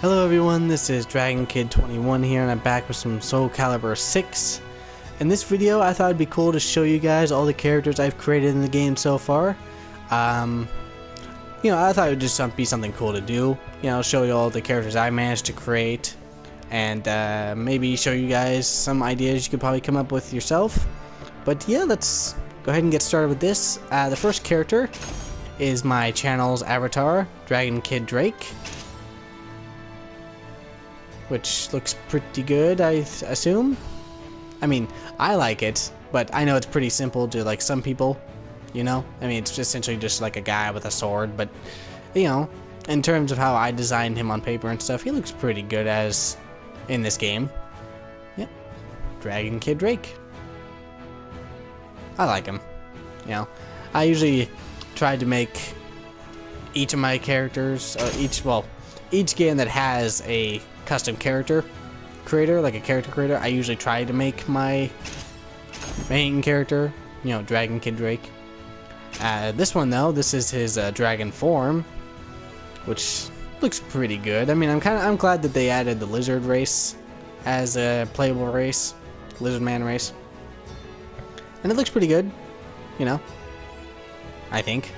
Hello everyone, this is Dragon Kid 21 here, and I'm back with some Soulcalibur 6. In this video, I thought it'd be cool to show you guys all the characters I've created in the game so far. I thought it would just be something cool to do. Show you all the characters I managed to create, and maybe show you guys some ideas you could probably come up with yourself. But yeah, let's go ahead and get started with this. The first character is my channel's avatar, Dragon Kid Drake, which looks pretty good, I assume. I mean, I like it, but I know it's pretty simple to like some people, I mean, it's essentially just like a guy with a sword, but in terms of how I designed him on paper and stuff, he looks pretty good as in this game. Yep, Dragon Kid Drake. I like him. I usually try to make each of my characters, each game that has a custom character creator, like a character creator, I usually try to make my main character, Dragon Kid Drake. This one though, this is his dragon form, which looks pretty good. I mean, I'm glad that they added the lizard race as a playable race, lizard man race, and it looks pretty good, I think.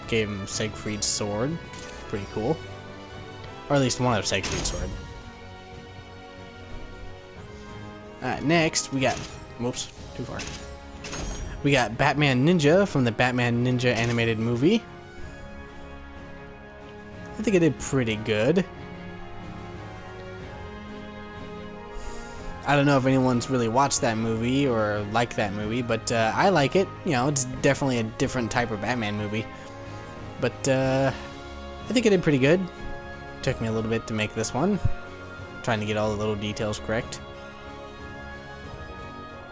Gave him Siegfried's sword. Pretty cool. Or at least one of Siegfried's sword. Alright, next we got... Whoops, too far. We got Batman Ninja from the Batman Ninja animated movie. I think I did pretty good. I don't know if anyone's really watched that movie or liked that movie, but I like it. It's definitely a different type of Batman movie. But I think I did pretty good. Took me a little bit to make this one. Trying to get all the little details correct.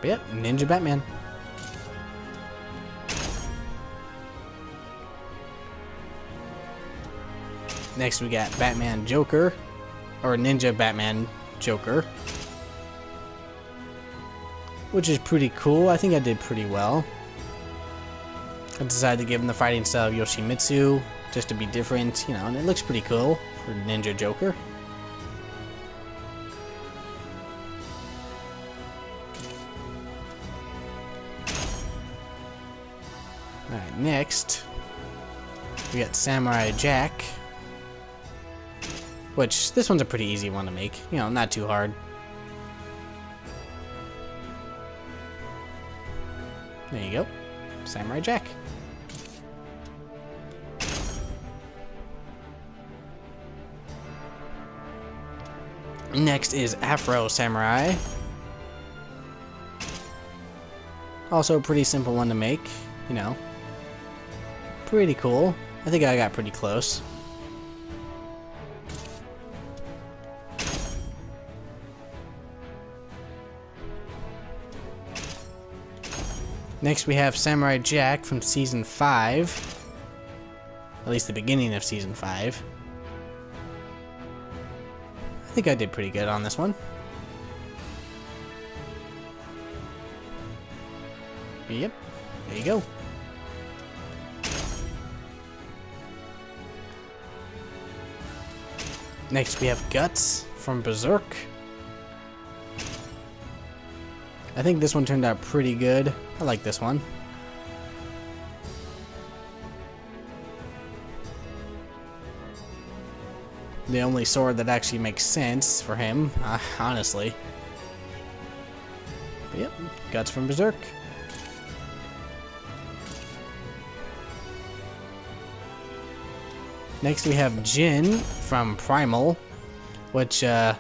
But yep, Ninja Batman. Next we got Batman Joker, or Ninja Batman Joker, which is pretty cool. I think I did pretty well. I decided to give him the fighting style of Yoshimitsu, just to be different, and it looks pretty cool for Ninja Joker. Alright, next, we got Samurai Jack, which, this one's a pretty easy one to make, not too hard. There you go, Samurai Jack. Next is Afro Samurai. Also a pretty simple one to make, Pretty cool. I think I got pretty close. Next we have Samurai Jack from Season 5. At least the beginning of Season 5. I think I did pretty good on this one. Yep, there you go. Next we have Guts from Berserk. I think this one turned out pretty good. I like this one. The only sword that actually makes sense for him, honestly. But yep, Guts from Berserk. Next we have Jin from Primal, which, I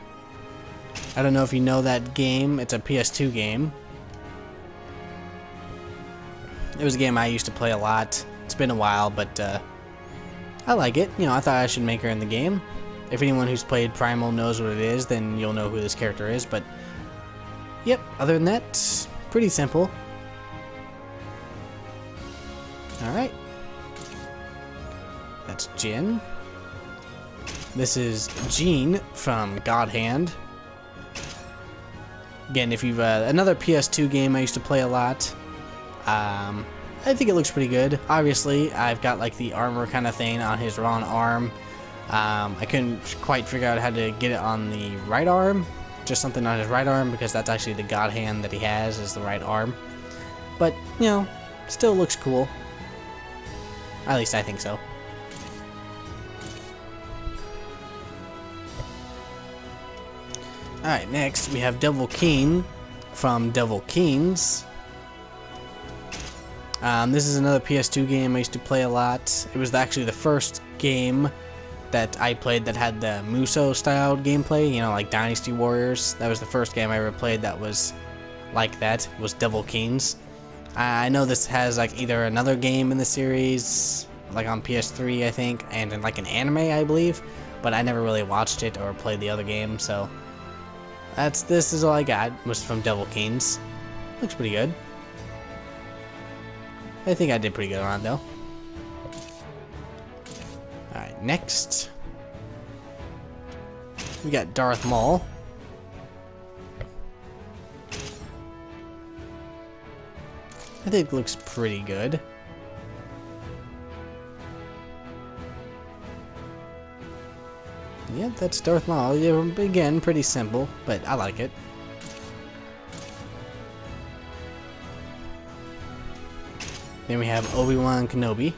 don't know if you know that game. It's a PS2 game. It was a game I used to play a lot. It's been a while, but I like it. I thought I should make her in the game. If anyone who's played Primal knows what it is, then you'll know who this character is, but yep, other than that, pretty simple. Alright. That's Jin. This is Jean from God Hand. Again, if you've another PS2 game I used to play a lot. I think it looks pretty good. Obviously, I've got like the armor kind of thing on his wrong arm. I couldn't quite figure out how to get it on the right arm. Just something on his right arm, because that's actually the god hand that he has, is the right arm. But, you know, still looks cool. At least I think so. Alright, next we have Devil King from Devil Kings. This is another PS2 game I used to play a lot. It was actually the first game that I played that had the Muso-styled gameplay, you know, like Dynasty Warriors. That was the first game I ever played that was like that, was Devil Kings. I know this has like either another game in the series, like on PS3 I think, and in like an anime I believe, but I never really watched it or played the other game, so this is all I got, was from Devil Kings. Looks pretty good. I think I did pretty good on it though. Alright, next we got Darth Maul. I think it looks pretty good. Yeah, that's Darth Maul. Yeah, again, pretty simple, but I like it. Then we have Obi-Wan Kenobi.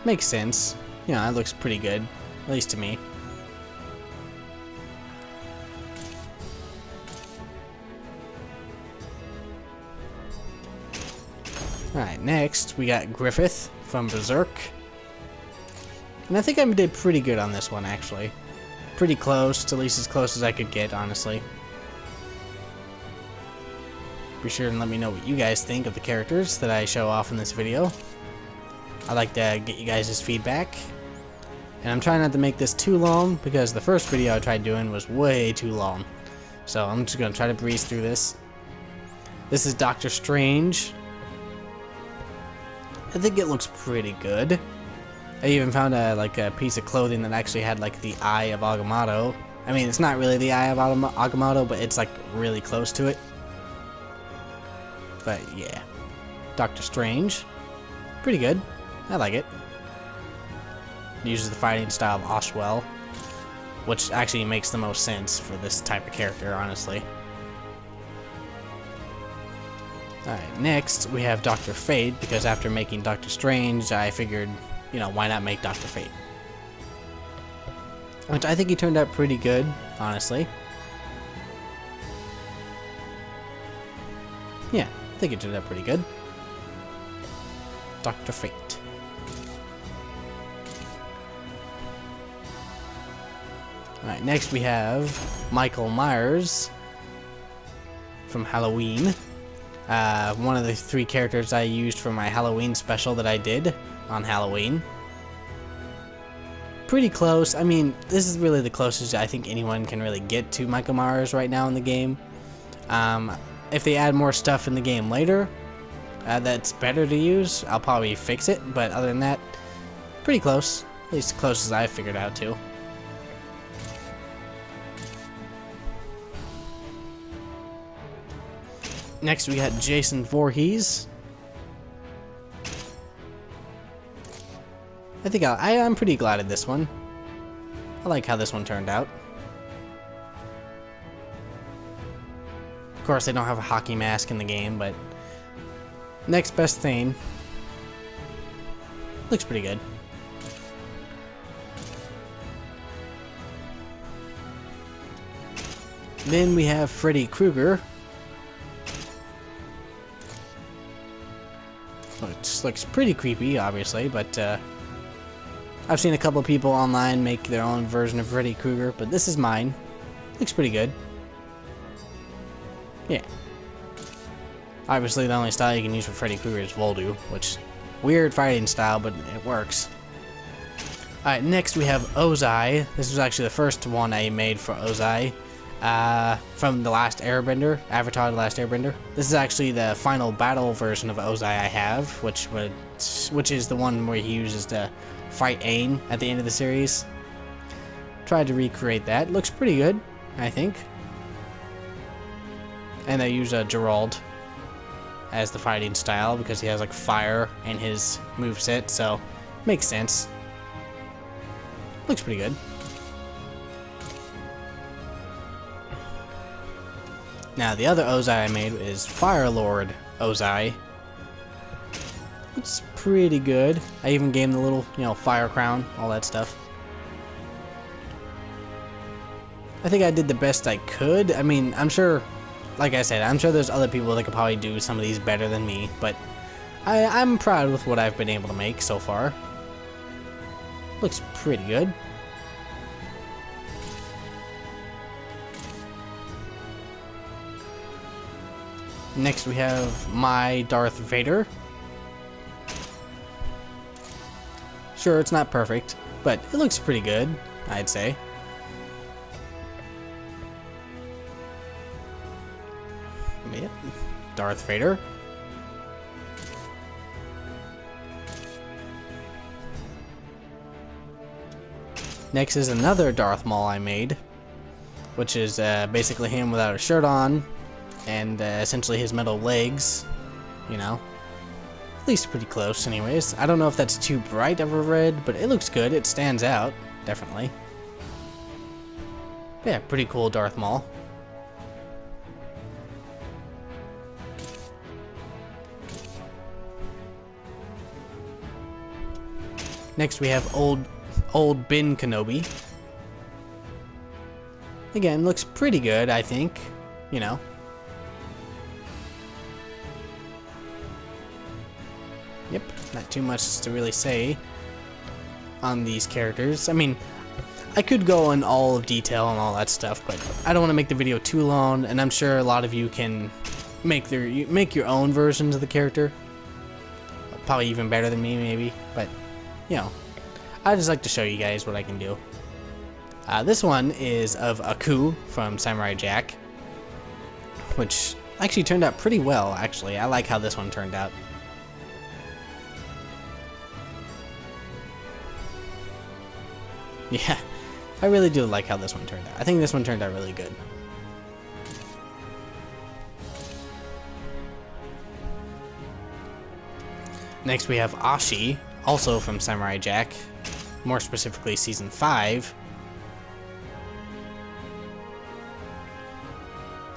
Makes sense. You know, that looks pretty good, at least to me. Alright, next we got Griffith from Berserk. And I think I did pretty good on this one, actually. Pretty close, at least as close as I could get, honestly. Be sure and let me know what you guys think of the characters that I show off in this video. I'd like to get you guys' feedback. And I'm trying not to make this too long, because the first video I tried doing was way too long. So I'm just going to try to breeze through this. This is Doctor Strange. I think it looks pretty good. I even found a piece of clothing that actually had like the eye of Agamotto. I mean, it's not really the eye of Agamotto, but it's like really close to it. But yeah, Doctor Strange, pretty good. I like it. It uses the fighting style of Oswell, which actually makes the most sense for this type of character, honestly. Alright, next we have Dr. Fate, because after making Doctor Strange, I figured, you know, why not make Dr. Fate? Which I think he turned out pretty good, honestly. Yeah, I think it turned out pretty good. Dr. Fate. Alright, next we have Michael Myers from Halloween. One of the 3 characters I used for my Halloween special that I did on Halloween. Pretty close. I mean, this is really the closest I think anyone can really get to Michael Myers right now in the game. If they add more stuff in the game later, that's better to use, I'll probably fix it, but other than that, pretty close. At least as close as I figured out to. Next we got Jason Voorhees. I think I'm pretty glad at this one. I like how this one turned out. Of course, they don't have a hockey mask in the game, but next best thing. Looks pretty good. Then we have Freddy Krueger. Which looks pretty creepy, obviously, but I've seen a couple people online make their own version of Freddy Krueger, but this is mine. Looks pretty good. Yeah. Obviously, the only style you can use for Freddy Krueger is Voldu, which weird fighting style, but it works. Alright, next we have Ozai. This was actually the first one I made for Ozai. From The Last Airbender, Avatar The Last Airbender. This is actually the final battle version of Ozai I have, which is the one where he uses to fight Aang at the end of the series. Tried to recreate that. Looks pretty good, I think. And I use Gerald as the fighting style because he has like fire in his moveset, so makes sense. Looks pretty good. Now the other Ozai I made is Fire Lord Ozai. Looks pretty good. I even gave him the little, fire crown, all that stuff. I think I did the best I could. I mean, I'm sure, like I said, I'm sure there's other people that could probably do some of these better than me, but I'm proud with what I've been able to make so far. Looks pretty good. Next we have my Darth Vader. Sure, it's not perfect, but it looks pretty good, I'd say. Yep, Darth Vader. Next is another Darth Maul I made, which is basically him without a shirt on, and essentially his metal legs, At least pretty close anyways. I don't know if that's too bright of a red, but it looks good. It stands out, definitely. But yeah, pretty cool Darth Maul. Next we have old Ben Kenobi. Again, looks pretty good, I think. Yep, not too much to really say on these characters. I mean, I could go in all of detail and all that stuff, but I don't want to make the video too long, and I'm sure a lot of you can make your own versions of the character. Probably even better than me, maybe, but I just like to show you guys what I can do. This one is of Aku from Samurai Jack, which actually turned out pretty well, actually. I like how this one turned out. Yeah, I really do like how this one turned out. I think this one turned out really good. Next we have Ashi, also from Samurai Jack, more specifically Season 5.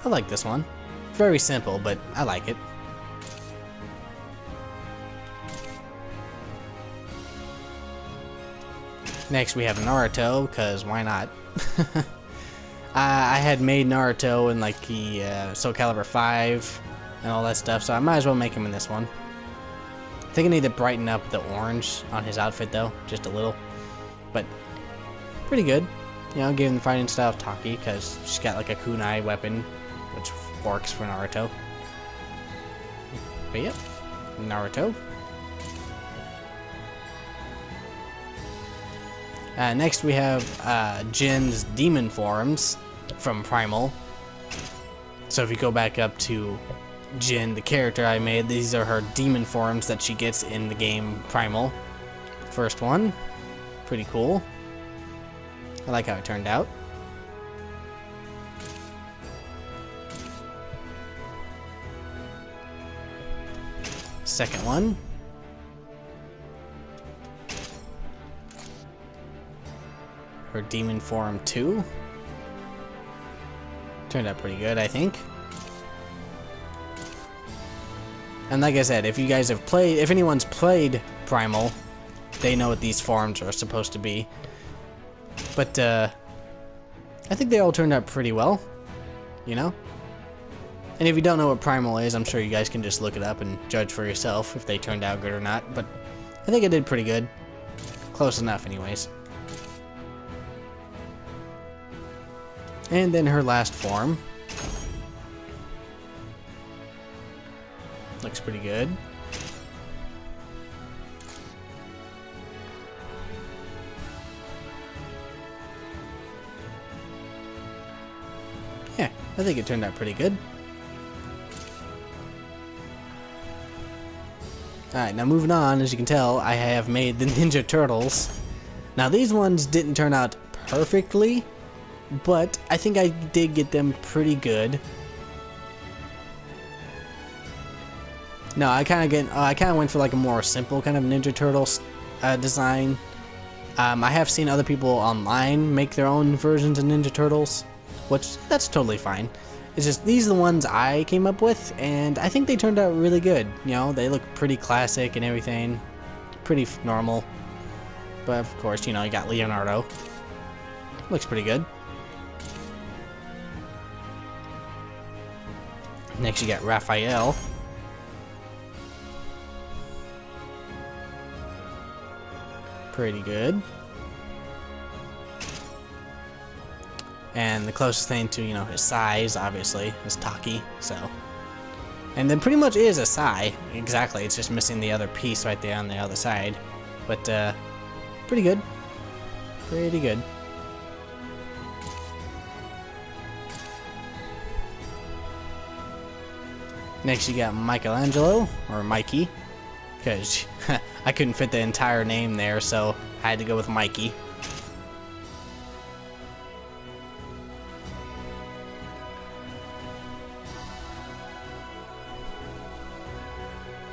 I like this one. Very simple, but I like it. Next we have Naruto, because why not? I had made Naruto in like the Soulcalibur 5 and all that stuff, so I might as well make him in this one. I think I need to brighten up the orange on his outfit though, just a little. But pretty good. Give him the fighting style of Taki, because she's got like a kunai weapon, which works for Naruto. But yep, Naruto. Next we have Jin's demon forms from Primal. So if you go back up to Jin, the character I made, these are her demon forms that she gets in the game Primal. First one, pretty cool. I like how it turned out. Second one. Her demon form 2. Turned out pretty good, I think. And like I said, if you guys have played, if anyone's played Primal, they know what these forms are supposed to be. But I think they all turned out pretty well, And if you don't know what Primal is, I'm sure you guys can just look it up and judge for yourself if they turned out good or not. But I think I did pretty good. Close enough anyways. And then her last form. Looks pretty good. Yeah, I think it turned out pretty good. Alright, now moving on, as you can tell, I have made the Ninja Turtles. Now these ones didn't turn out perfectly, but I think I did get them pretty good. No, I kind of went for like a more simple kind of Ninja Turtles design. I have seen other people online make their own versions of Ninja Turtles, which that's totally fine. It's just these are the ones I came up with, and I think they turned out really good. You know, they look pretty classic and everything, pretty normal. But of course, you know, you got Leonardo. Looks pretty good. Next, you got Raphael. Pretty good. And the closest thing to, you know, his size, obviously, is Taki, so. And then pretty much is a Sai. Exactly, it's just missing the other piece right there on the other side. But, pretty good. Pretty good. Next you got Michelangelo, or Mikey, because I couldn't fit the entire name there, so I had to go with Mikey.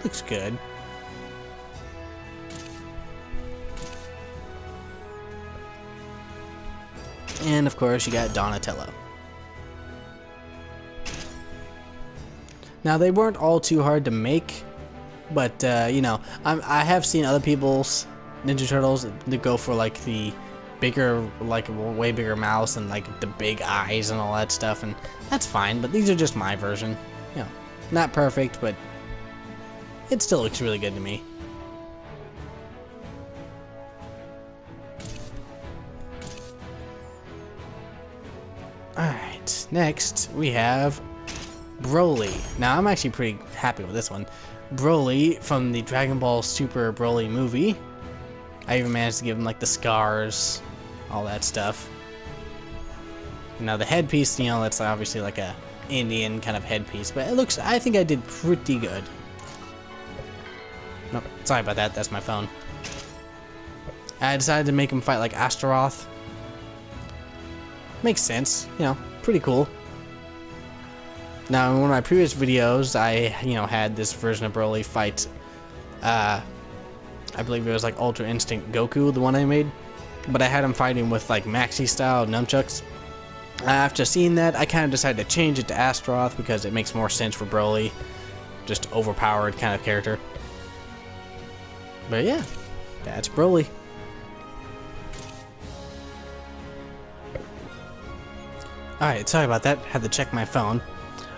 Looks good. And of course you got Donatello. Now they weren't all too hard to make, but you know, I have seen other people's Ninja Turtles that go for like the bigger, like way bigger mouths and like the big eyes and all that stuff, and that's fine. But these are just my version. You know, not perfect, but it still looks really good to me. Alright, next we have Broly. Now I'm actually pretty happy with this one. Broly from the Dragon Ball Super Broly movie. I even managed to give him like the scars, all that stuff. Now the headpiece, you know, that's obviously like a Indian kind of headpiece, but it looks, I think I did pretty good. Nope, sorry about that, that's my phone. I decided to make him fight like Astaroth. Makes sense, you know, pretty cool. Now, in one of my previous videos, I, you know, had this version of Broly fight, I believe it was like Ultra Instinct Goku, the one I made, but I had him fighting with like maxi style nunchucks. After seeing that, I kind of decided to change it to Astaroth because it makes more sense for Broly, just overpowered kind of character. But yeah, that's Broly. Alright, sorry about that, had to check my phone.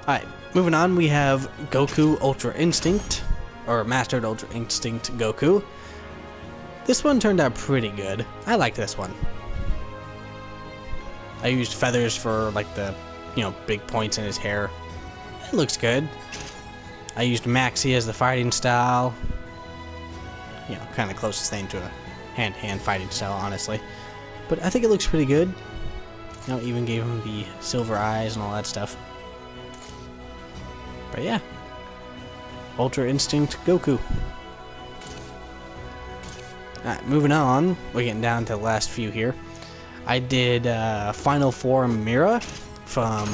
Alright, moving on, we have Goku Ultra Instinct, or Mastered Ultra Instinct Goku. This one turned out pretty good. I like this one. I used feathers for like the, you know, big points in his hair. It looks good. I used Maxi as the fighting style. You know, kind of closest thing to a hand-to-hand fighting style, honestly. But I think it looks pretty good. You know, even gave him the silver eyes and all that stuff. But yeah, Ultra Instinct Goku. Alright, moving on, we're getting down to the last few here. I did Final Form Mira from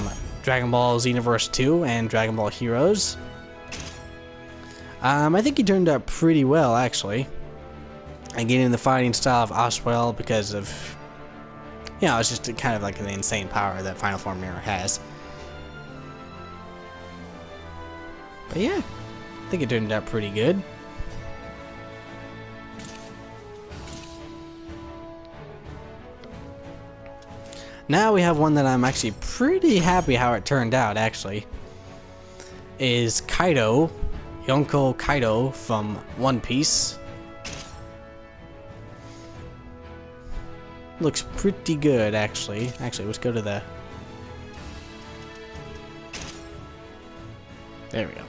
Dragon Ball Xenoverse 2 and Dragon Ball Heroes. I think he turned out pretty well, actually. I get in the fighting style of Oswell because of, you know, it's just kind of like an insane power that Final Form Mirror has. But yeah, I think it turned out pretty good. Now we have one that I'm actually pretty happy how it turned out, actually. Is Kaido, Yonko Kaido from One Piece. Looks pretty good, actually. Actually, let's go to the... There we go.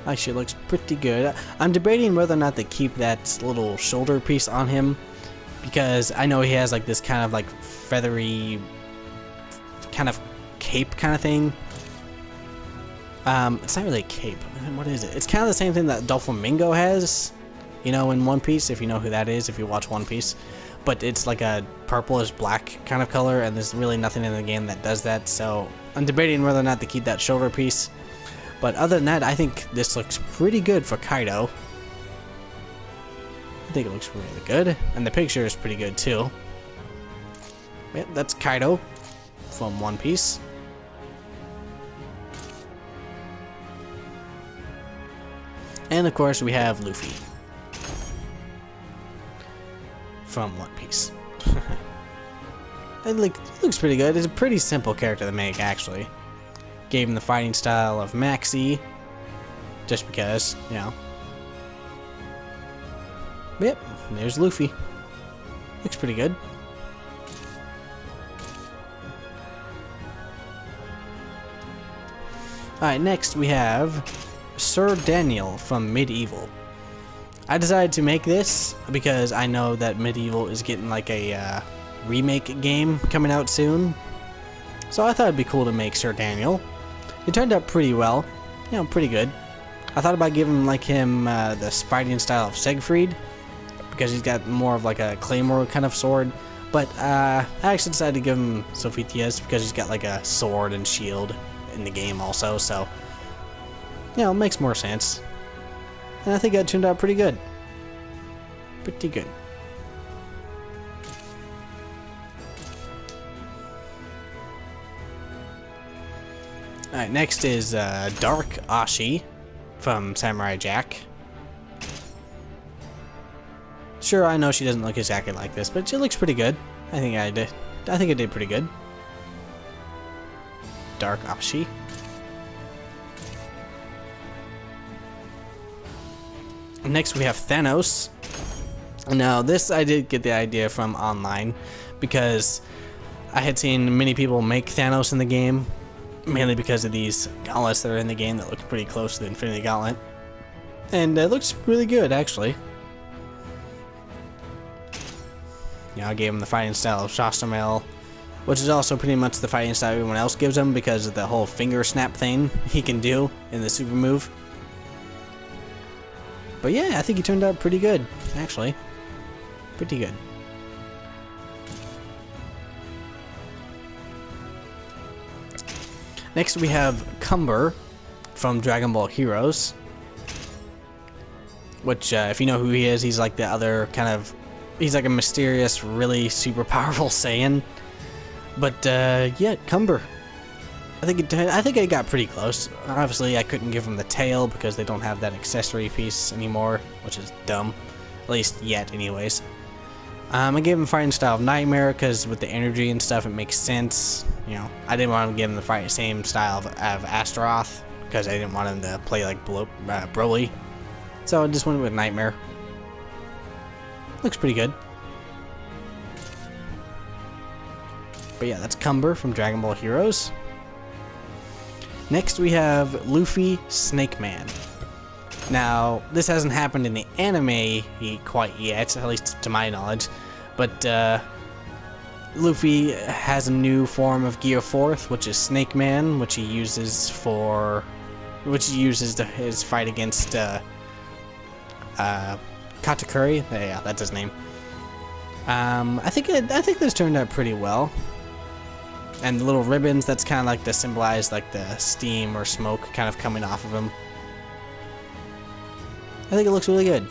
Actually, looks pretty good. I'm debating whether or not to keep that little shoulder piece on him, because I know he has like this kind of like feathery kind of cape kind of thing. It's not really a cape. What is it? It's kind of the same thing that Doflamingo has, you know, in One Piece, if you know who that is, if you watch One Piece. But it's like a purplish black kind of color, and there's really nothing in the game that does that, so I'm debating whether or not to keep that shoulder piece. But other than that, I think this looks pretty good for Kaido. I think it looks really good. And the picture is pretty good too. Yep, that's Kaido from One Piece. And of course we have Luffy from One Piece. It looks pretty good. It's a pretty simple character to make, actually. Gave him the fighting style of Maxi, just because, you know. But yep, there's Luffy. Looks pretty good. Alright, next we have Sir Daniel from Medieval. I decided to make this because I know that Medieval is getting like a remake game coming out soon. So I thought it'd be cool to make Sir Daniel. It turned out pretty well. You know, pretty good. I thought about giving him the fighting style of Siegfried, because he's got more of like a claymore kind of sword. But I actually decided to give him Sophitius because he's got like a sword and shield in the game also. So, you know, it makes more sense. And I think that turned out pretty good. Pretty good. Alright, next is Dark Ashi from Samurai Jack. Sure, I know she doesn't look exactly like this, but she looks pretty good. I think it did pretty good. Dark Ashi. Next we have Thanos. Now this I did get the idea from online, because I had seen many people make Thanos in the game, mainly because of these gauntlets that are in the game that look pretty close to the Infinity Gauntlet. And it looks really good, actually. You know, I gave him the fighting style of Shastamel, which is also pretty much the fighting style everyone else gives him because of the whole finger snap thing he can do in the super move. But yeah, I think he turned out pretty good, actually. Pretty good. Next we have Cumber from Dragon Ball Heroes. Which, if you know who he is, he's like the other kind of... He's like a mysterious, really super powerful Saiyan. But, yeah, Cumber. I think I got pretty close. Obviously, I couldn't give him the tail because they don't have that accessory piece anymore, which is dumb. At least yet, anyways. I gave him fighting style of Nightmare because with the energy and stuff, it makes sense. You know, I didn't want to give him the same style of Astaroth because I didn't want him to play like Broly. So I just went with Nightmare. Looks pretty good. But yeah, that's Cumber from Dragon Ball Heroes. Next we have Luffy Snake Man. Now, this hasn't happened in the anime quite yet, at least to my knowledge, but Luffy has a new form of Gear 4th, which is Snake Man, which he uses to his fight against Katakuri. Yeah, that's his name. I think this turned out pretty well. And the little ribbons, that's kind of like to symbolize like the steam or smoke kind of coming off of him. I think it looks really good.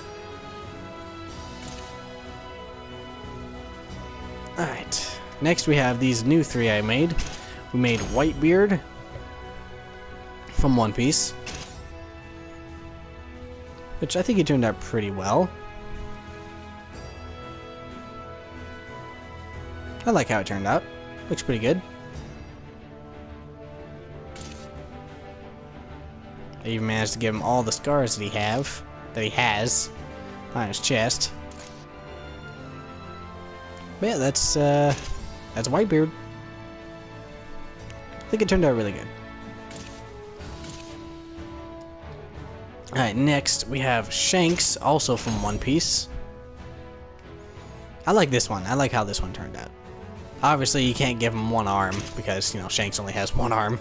Alright, next we have these new three I made. We made Whitebeard from One Piece, which I think he turned out pretty well. I like how it turned out. Looks pretty good. I even managed to give him all the scars that he has on his chest. But yeah, that's Whitebeard. I think it turned out really good. Alright, next we have Shanks, also from One Piece. I like this one. I like how this one turned out. Obviously, you can't give him one arm because, you know, Shanks only has one arm.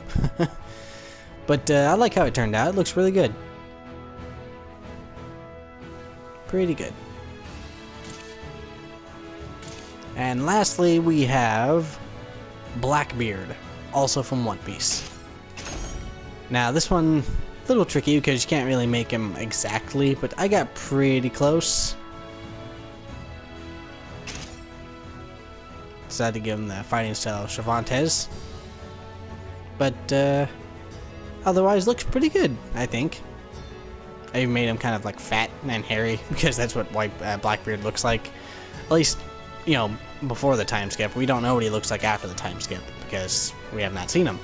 But I like how it turned out. It looks really good. Pretty good. And lastly, we have Blackbeard, also from One Piece. Now, this one A little tricky because you can't really make him exactly, but I got pretty close. Decided to give him the fighting style of Cervantes. But otherwise looks pretty good, I think. I even made him kind of like fat and hairy because that's what Blackbeard looks like. At least, you know, before the time skip. We don't know what he looks like after the time skip because we have not seen him.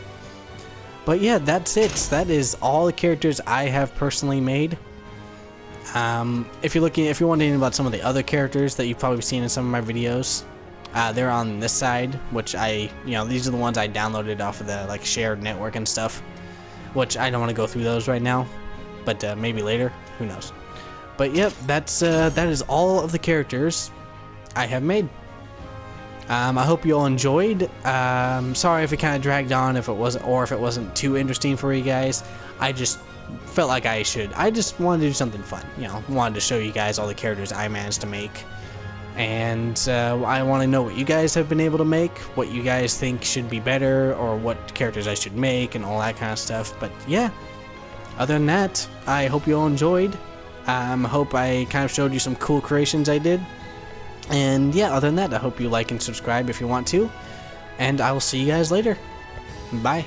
But yeah, that's it. That is all the characters I have personally made. If you're wondering about some of the other characters that you've probably seen in some of my videos, they're on this side, which these are the ones I downloaded off of the like shared network and stuff, which I don't want to go through those right now, but maybe later, who knows. But yep, that is all of the characters I have made. I hope you all enjoyed. Sorry if it kind of dragged on, if it wasn't too interesting for you guys. I just felt like I just wanted to do something fun. Wanted to show you guys all the characters I managed to make. And I want to know what you guys have been able to make, what you guys think should be better, or what characters I should make, and all that kind of stuff. But yeah, other than that, I hope you all enjoyed. Hope I kind of showed you some cool creations I did. And yeah, other than that, I hope you like and subscribe if you want to. And I will see you guys later. Bye.